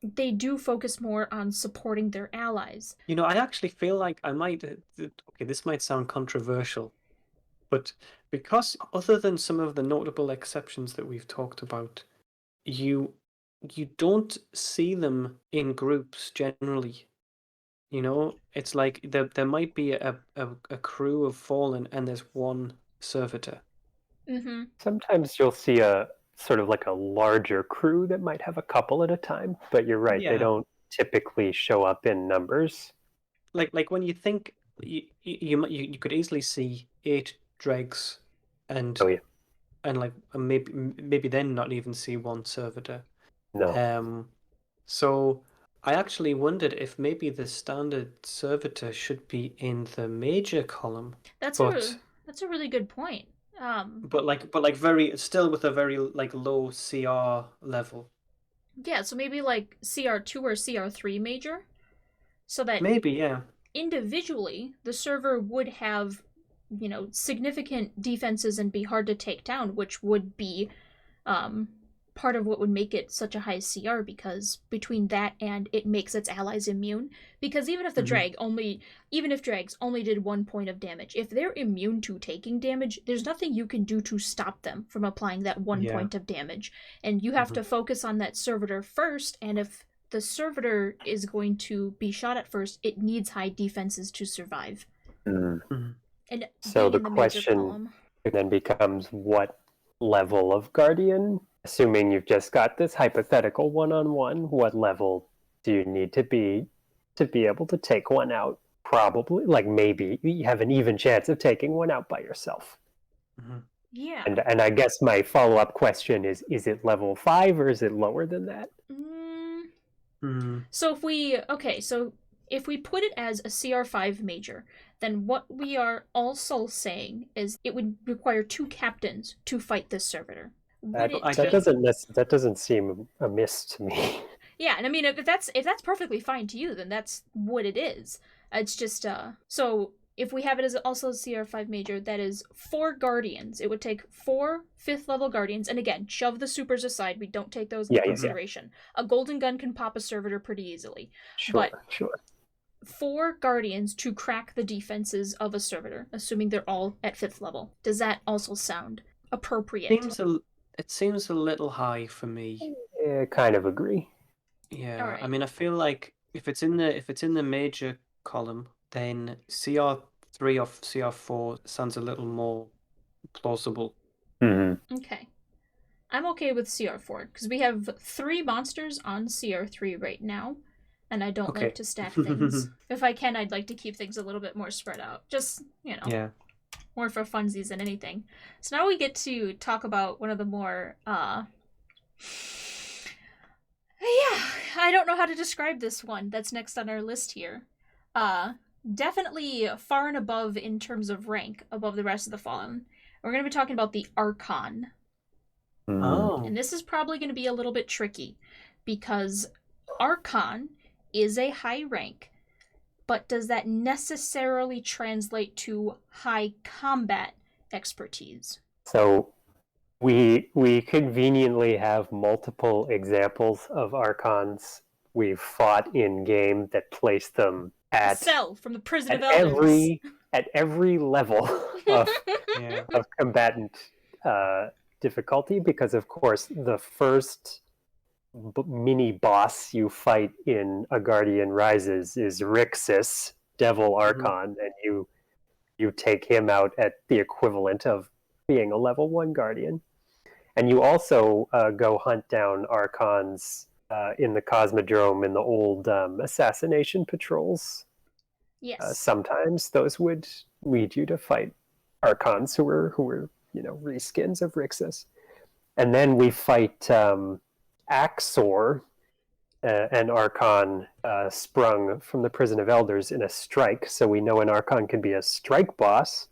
they do focus more on supporting their allies. I actually feel like I might... Okay, this might sound controversial, but because other than some of the notable exceptions that we've talked about, you don't see them in groups generally. It's like there might be a crew of Fallen and there's one servitor. Mm-hmm. Sometimes you'll see a sort of like a larger crew that might have a couple at a time, but you're right, they don't typically show up in numbers. Like when you think you could easily see 8 dregs and like maybe then not even see one servitor. No. So I actually wondered if maybe the standard servitor should be in the major column. That's a really good point. But very still with a very like low CR level. Yeah, so maybe like CR2 or CR3 major, so that maybe individually the server would have significant defenses and be hard to take down, which would be part of what would make it such a high CR, because between that and it makes its allies immune. Because even if the drags only did 1 point of damage, if they're immune to taking damage, there's nothing you can do to stop them from applying that 1 point of damage. And you have to focus on that servitor first, and if the servitor is going to be shot at first, it needs high defenses to survive. Mm-hmm. And so the question then becomes, what level of guardian? Assuming you've just got this hypothetical one-on-one, what level do you need to be able to take one out? Probably, like maybe you have an even chance of taking one out by yourself. Mm-hmm. Yeah. And I guess my follow-up question is it level 5 or is it lower than that? So if we put it as a CR5 major, then what we are also saying is it would require 2 captains to fight this servitor. That doesn't seem amiss to me. Yeah, and I mean, if that's perfectly fine to you, then that's what it is. It's just so if we have it as also CR5 major, that is 4 guardians. It would take 4 5th level guardians, and again, shove the supers aside. We don't take those into consideration. A golden gun can pop a servitor pretty easily. Sure. 4 guardians to crack the defenses of a servitor, assuming they're all at 5th level. Does that also sound appropriate. It seems a little high for me. Kind of agree. Yeah, All right. I mean, I feel like if it's in the major column, then CR3 or CR4 sounds a little more plausible. Mm-hmm. Okay. I'm okay with CR4 because we have 3 monsters on CR3 right now, and I don't like Okay. to stack things. If I can, I'd like to keep things a little bit more spread out. Just, Yeah. more for funsies than anything. So now we get to talk about one of the more, yeah, I don't know how to describe this one that's next on our list here. Definitely far and above in terms of rank above the rest of the Fallen. We're going to be talking about the Archon. Oh. And this is probably going to be a little bit tricky because Archon is a high rank, but does that necessarily translate to high combat expertise? So we conveniently have multiple examples of Archons we've fought in game that place them A at cell from the prison of elders. every level of Yeah. of combatant difficulty, because of course the first mini boss you fight in A Guardian Rises is Rixus, Devil Archon, and you take him out at the equivalent of being a level 1 Guardian. And you also go hunt down Archons in the Cosmodrome in the old assassination patrols. Yes. Sometimes those would lead you to fight Archons who were reskins of Rixus. And then we fight Axor, an Archon sprung from the Prison of Elders in a strike. So we know an Archon can be a strike boss.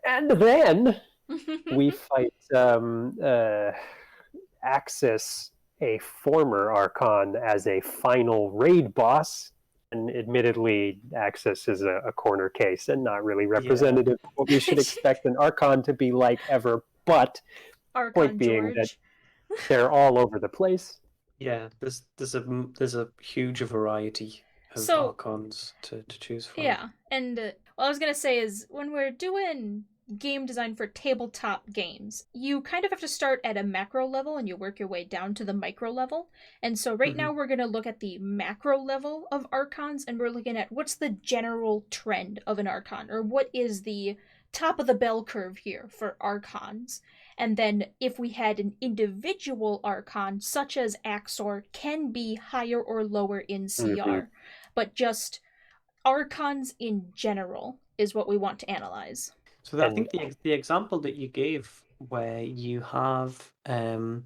And then we fight Axis, a former Archon, as a final raid boss. And admittedly, Axis is a corner case and not really representative of what we should expect an Archon to be like ever. But Archon point being that George. they're all over the place. Yeah, there's a huge variety of So, Archons to choose from. yeah, and what I was gonna say is when we're doing game design for tabletop games, you kind of have to start at a macro level and you work your way down to the micro level. And so right now we're gonna look at the macro level of Archons, and we're looking at what's the general trend of an Archon, or what is the top of the bell curve here for Archons. And then if we had an individual Archon, such as Axor, can be higher or lower in CR. But just Archons in general is what we want to analyze. So I think the example that you gave, where you have the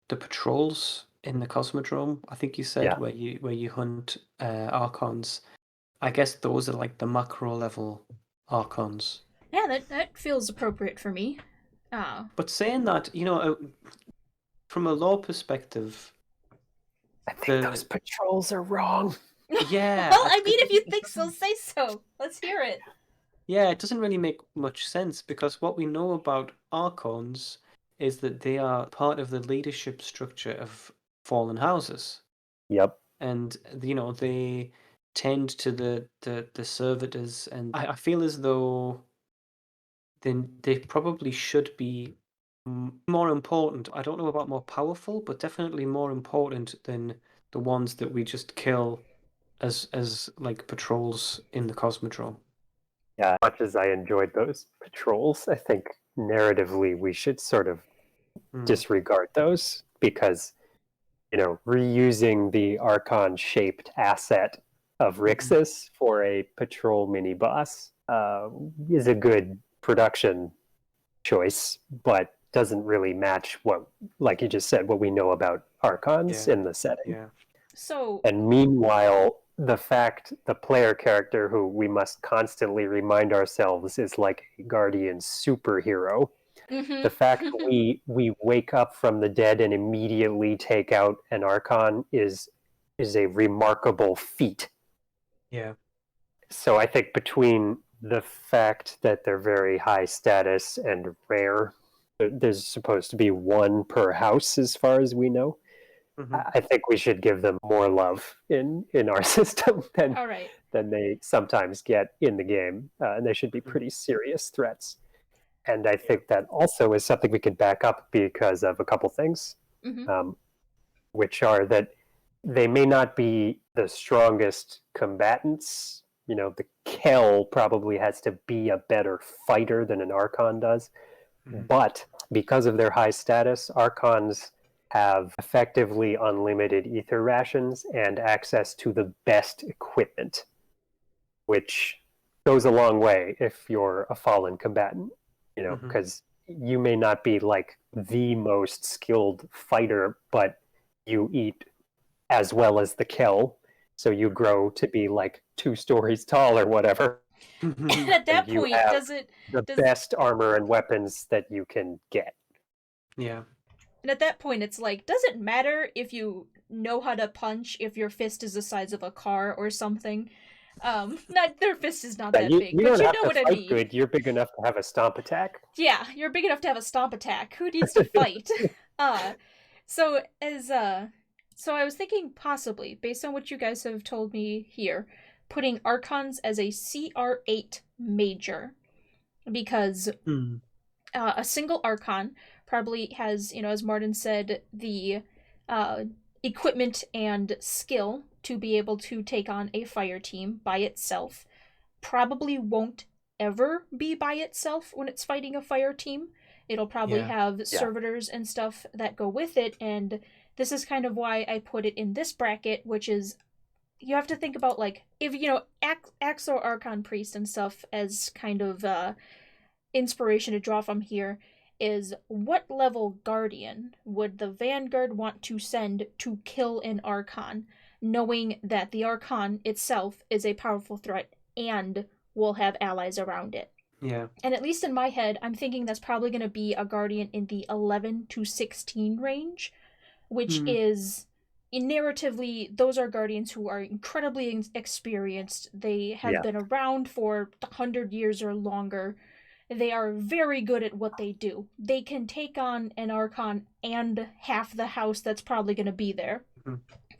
patrols in the Cosmodrome, I think you said, where you hunt Archons. I guess those are like the macro level Archons. Yeah, that feels appropriate for me. But saying that, from a lore perspective, I think those patrols are wrong. Yeah. Well, I mean, if you think so, say so. Let's hear it. Yeah, it doesn't really make much sense, because what we know about Archons is that they are part of the leadership structure of fallen houses. Yep. And they tend to the servitors, and I feel as though then they probably should be more important. I don't know about more powerful, but definitely more important than the ones that we just kill as like patrols in the Cosmodrome. Yeah, as much as I enjoyed those patrols, I think narratively we should sort of disregard those, because reusing the Archon shaped asset of Rixus for a patrol mini boss is a good production choice, but doesn't really match what, like you just said, what we know about Archons in the setting. Yeah. And meanwhile, the player character, who we must constantly remind ourselves is like a Guardian superhero, the fact we wake up from the dead and immediately take out an Archon is a remarkable feat. Yeah. So I think between the fact that they're very high status and rare, there's supposed to be one per house as far as we know, I think we should give them more love in our system than they sometimes get in the game, and they should be pretty serious threats. And I think that also is something we could back up because of a couple things, which are that they may not be the strongest combatants. The Kell probably has to be a better fighter than an Archon does. But because of their high status, Archons have effectively unlimited ether rations and access to the best equipment, which goes a long way if you're a fallen combatant, because you may not be like the most skilled fighter, but you eat as well as the Kell, so you grow to be like 2 stories tall or whatever. And at that you point, have does the best armor and weapons that you can get. Yeah. And at that point, it's like, does it matter if you know how to punch if your fist is the size of a car or something? Not their fist is not that big, you but don't you have know to what I fight mean. good. You're big enough to have a stomp attack. Yeah, you're big enough to have a stomp attack. Who needs to fight? So I was thinking possibly, based on what you guys have told me here, putting Archons as a CR8 major, because a single Archon probably has, as Martin said, the equipment and skill to be able to take on a fire team by itself. Probably won't ever be by itself when it's fighting a fire team. It'll probably have servitors and stuff that go with it, and this is kind of why I put it in this bracket, which is, you have to think about, like, if, Axo Archon Priest and stuff as kind of inspiration to draw from here, is what level Guardian would the Vanguard want to send to kill an Archon, knowing that the Archon itself is a powerful threat and will have allies around it. Yeah. And at least in my head, I'm thinking that's probably going to be a Guardian in the 11 to 16 range, which is, narratively, those are Guardians who are incredibly experienced. They have been around for 100 years or longer. They are very good at what they do. They can take on an Archon and half the house that's probably going to be there.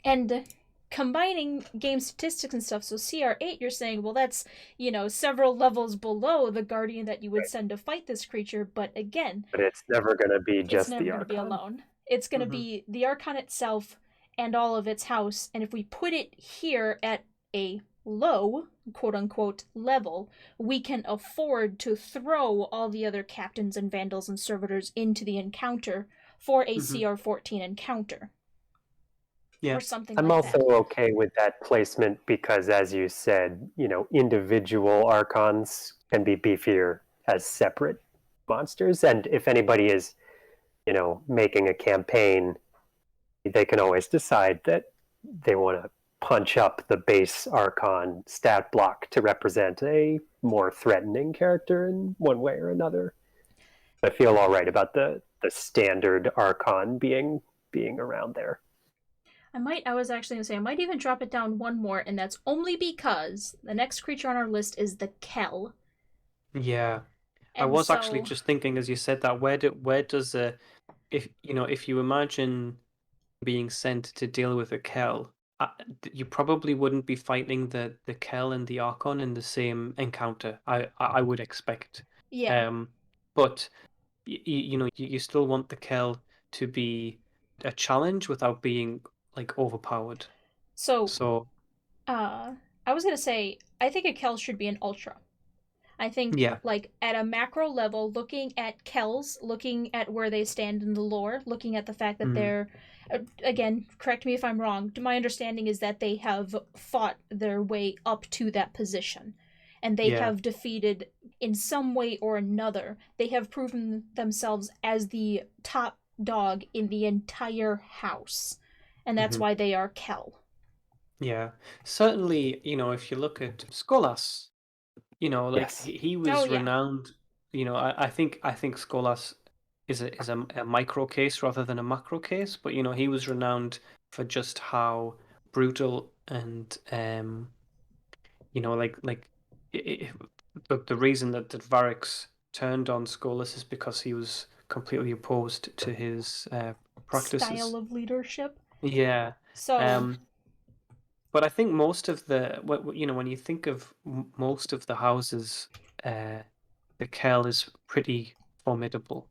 And combining game statistics and stuff, so CR8, you're saying, well, that's, several levels below the Guardian that you would send to fight this creature, but again... But it's never going to be just the Archon. It's never going to be alone. It's going to be the Archon itself and all of its house, and if we put it here at a low, quote-unquote, level, we can afford to throw all the other captains and vandals and servitors into the encounter for a CR14 encounter. Yeah. Or something I'm like also okay with that placement because, as you said, individual Archons can be beefier as separate monsters, and if anybody is, making a campaign, they can always decide that they want to punch up the base Archon stat block to represent a more threatening character in one way or another. I feel all right about the standard Archon being around there. I was actually going to say, I might even drop it down one more, and that's only because the next creature on our list is the Kell. Yeah. And I was actually just thinking as you said that, where does if you imagine being sent to deal with a Kell, you probably wouldn't be fighting the Kell and the Archon in the same encounter. I would expect. Yeah. But you still want the Kell to be a challenge without being like overpowered. So I was going to say, I think a Kell should be an Ultra. I think, like, at a macro level, looking at Kells, looking at where they stand in the lore, looking at the fact that they're, again, correct me if I'm wrong, my understanding is that they have fought their way up to that position. And they have defeated, in some way or another, they have proven themselves as the top dog in the entire house. And that's why they are Kell. Yeah. Certainly, if you look at Skolas, he was renowned. I think Skolas is a micro case rather than a macro case, but he was renowned for just how brutal and the reason that Varix turned on Skolas is because he was completely opposed to his practices. Style of leadership. Yeah. So. But I think most of when you think of most of the houses the Kel is pretty formidable.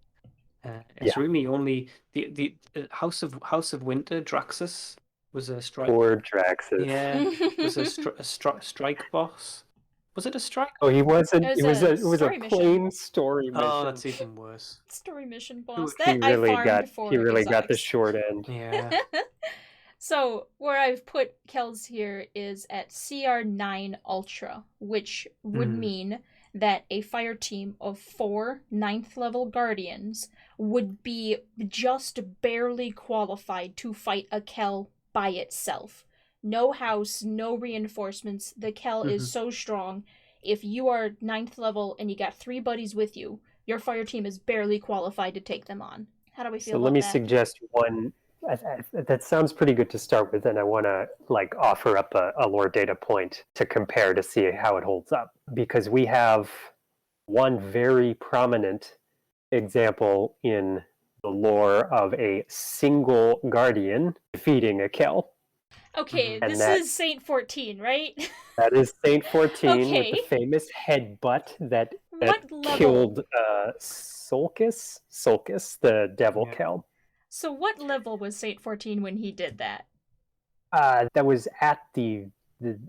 It's Yeah. really only the House of Winter, Draxus was a strike. Poor Draxus. Yeah, was a strike boss. Was it a strike? Oh, he wasn't. It It was was a a story plain story mission. Oh, that's even worse. Story mission Who- boss. He That I really farmed for got the exotics. short end. Yeah. So, where I've put Kells here is at CR9 Ultra, which would mean that a fire team of 4 9th level Guardians would be just barely qualified to fight a Kell by itself. No house, no reinforcements. The Kell is so strong. If you are 9th level and you got 3 buddies with you, your fire team is barely qualified to take them on. How do we feel So about let me that? suggest one. That sounds pretty good to start with, and I want to offer up a lore data point to compare to see how it holds up, because we have one very prominent example in the lore of a single guardian defeating a Kell. Okay, And this that- is Saint 14, right? That is Saint 14 with the Okay. famous headbutt that What level? killed Sulcus, the devil Yeah. Kell. So what level was Saint 14 when he did that? That was at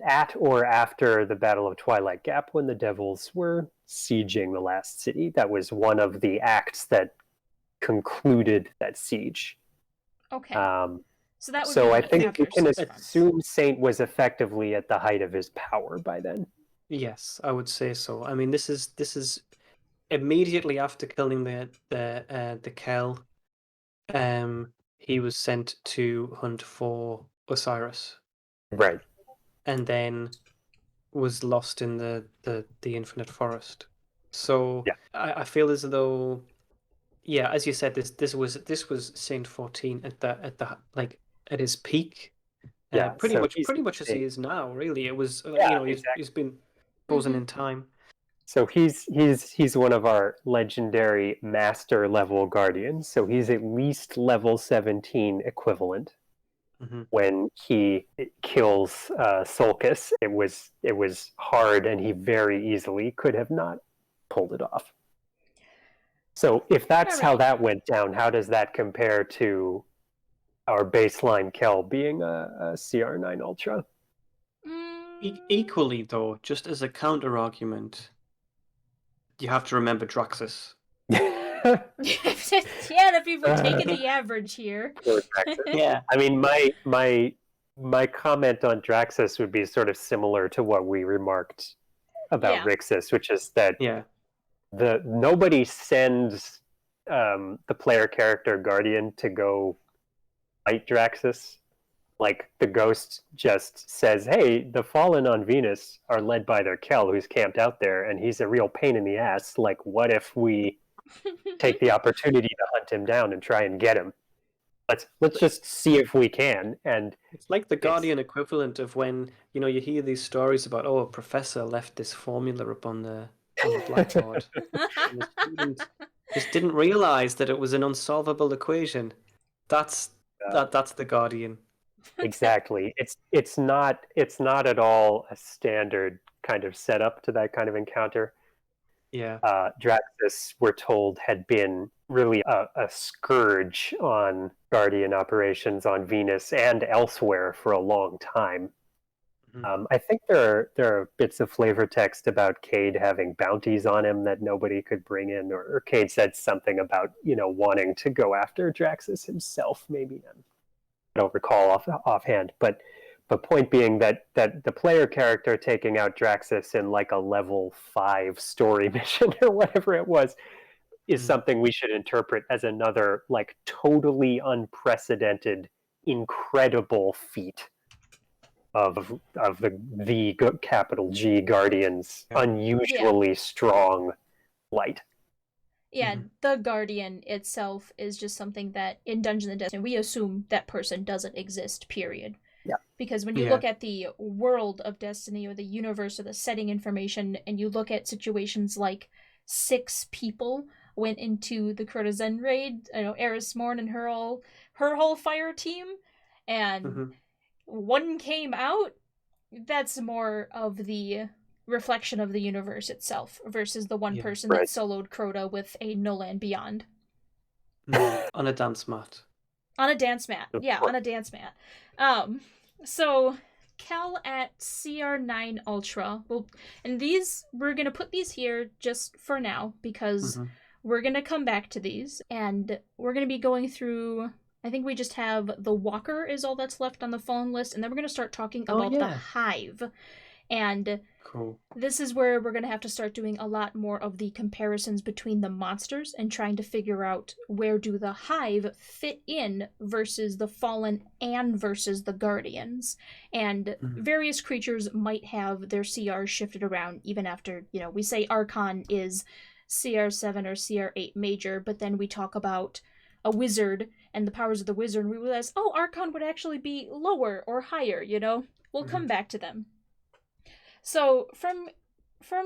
at or after the Battle of Twilight Gap, when the devils were sieging the last city. That was one of the acts that concluded that siege. Okay. So that would So be I think after we can Six Months. assume Saint was effectively at the height of his power by then. Yes, I would say so. I mean, this is immediately after killing the Kel. He was sent to hunt for Osiris, Right. and then was lost in the Infinite Forest. So Yeah. I feel as though, yeah, as you said, this was Saint 14 at the like at his peak. Yeah, pretty so much as he is now. Really, it was Yeah, he's been frozen Mhm. in time. So he's one of our legendary master level guardians. So he's at least level 17 equivalent. Mhm. When he kills Sulcus, it was hard, and he very easily could have not pulled it off. So if that's how Alright. that went down, how does that compare to our baseline Kel being a CR9 Ultra? Equally, though, just as a counter argument, you have to remember Draxus. Yeah, if you were taking the average here. Poor Draxus. Yeah. I mean, my comment on Draxus would be sort of similar to what we remarked about Yeah. Rixus, which is that Yeah. nobody sends the player character Guardian to go fight Draxus. Like, the ghost just says, "Hey, the Fallen on Venus are led by their Kel, who's camped out there, and he's a real pain in the ass. Like, what if we take the opportunity to hunt him down and try and get him? Let's just see if we can." And It's like the Guardian equivalent of when, you hear these stories about, oh, a professor left this formula up on the blackboard. And the student just didn't realize that it was an unsolvable equation. That's the Guardian. Exactly. It's not at all a standard kind of setup to that kind of encounter. Yeah. Draxus, we're told, had been really a scourge on Guardian operations on Venus and elsewhere for a long time. Mhm. I think there are bits of flavor text about Cade having bounties on him that nobody could bring in, or Cade said something about wanting to go after Draxus himself. Maybe I don't recall offhand, but point being that the player character taking out Draxus in like a level 5 story mission or whatever it was is something we should interpret as another like totally unprecedented, incredible feat of the capital G Guardian's unusually strong light. Yeah, the Guardian itself is just something that in Dungeons and Destiny we assume that person doesn't exist, period. Yeah. Because when you look at the world of Destiny or the universe or the setting information, and you look at situations like 6 people went into the Kurtazen raid, Eris Morn and her whole fire team, and one came out, that's more of the reflection of the universe itself versus the one Yeah. person Right. that soloed Crota with a No Land Beyond. On a dance mat. On a dance mat. Of Yeah, course. on a dance mat. So Cal at CR9 Ultra. Well, and these, we're going to put these here just for now because Mhm. we're going to come back to these and we're going to be going through, I think we just have the Walker is all that's left on the phone list, and then we're going to start talking Oh, about the yeah. Hive. And Cool. this is where we're going to have to start doing a lot more of the comparisons between the monsters and trying to figure out where do the Hive fit in versus the Fallen and versus the Guardians. And various creatures might have their CRs shifted around even after, we say Archon is CR7 or CR8 major, but then we talk about a wizard and the powers of the wizard, and we realize, oh, Archon would actually be lower or higher, We'll come back to them. So from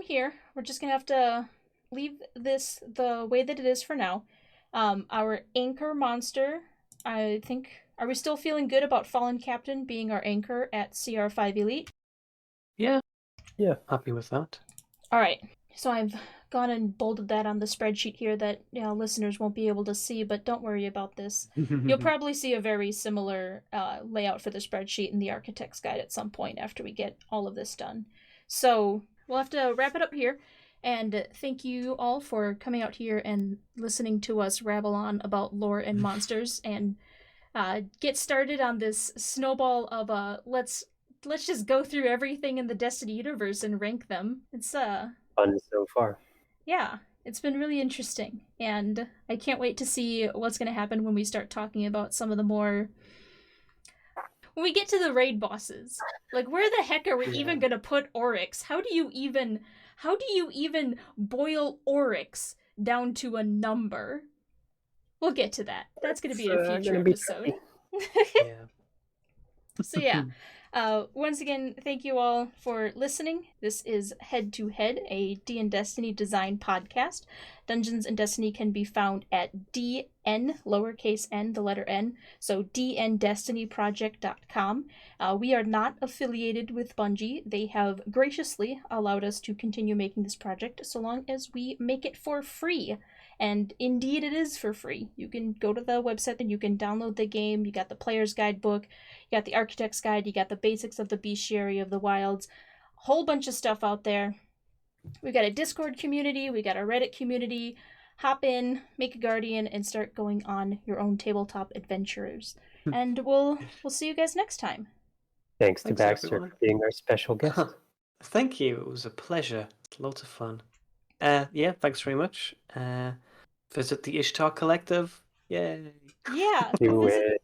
here, we're just gonna have to leave this the way that it is for now. Our anchor monster, I think, are we still feeling good about Fallen Captain being our anchor at CR5 Elite? Yeah. Yeah. Happy with that. All right. So I've gone and bolded that on the spreadsheet here that listeners won't be able to see, but don't worry about this. You'll probably see a very similar layout for the spreadsheet in the Architect's Guide at some point after we get all of this done. So we'll have to wrap it up here, and thank you all for coming out here and listening to us rabble on about lore and monsters, and get started on this snowball of let's just go through everything in the Destiny universe and rank them. It's Fun so far. yeah, it's been really interesting, and I can't wait to see what's going to happen when we start talking about some of the more... When we get to the raid bosses, like, where the heck are we even going to put Oryx? How do you even boil Oryx down to a number? We'll get to that. That's going to be a future episode. Yeah. So yeah, once again, thank you all for listening. This is Head to Head, a D&Destiny design podcast. Dungeons and Destiny can be found at DN, lowercase n, the letter N, so DNDestinyproject.com. We are not affiliated with Bungie. They have graciously allowed us to continue making this project so long as we make it for free. And indeed it is for free. You can go to the website and you can download the game. You got the player's guidebook, you got the architect's guide, you got the basics of the bestiary of the wilds, a whole bunch of stuff out there. We got a Discord community, we got a Reddit community. Hop in, make a guardian, and start going on your own tabletop adventures. And we'll see you guys next time. Thanks to Thanks, Baxter everyone. for being our special guest. Thank you. It was a pleasure. Lots of fun. Yeah, thanks very much. Visit the Ishtar Collective. Yay. Yeah, Do it.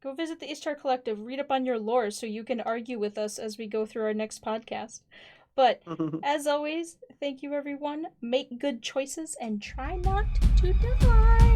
go visit the Ishtar Collective. Read up on your lore so you can argue with us as we go through our next podcast. But as always, thank you everyone. Make good choices and try not to die.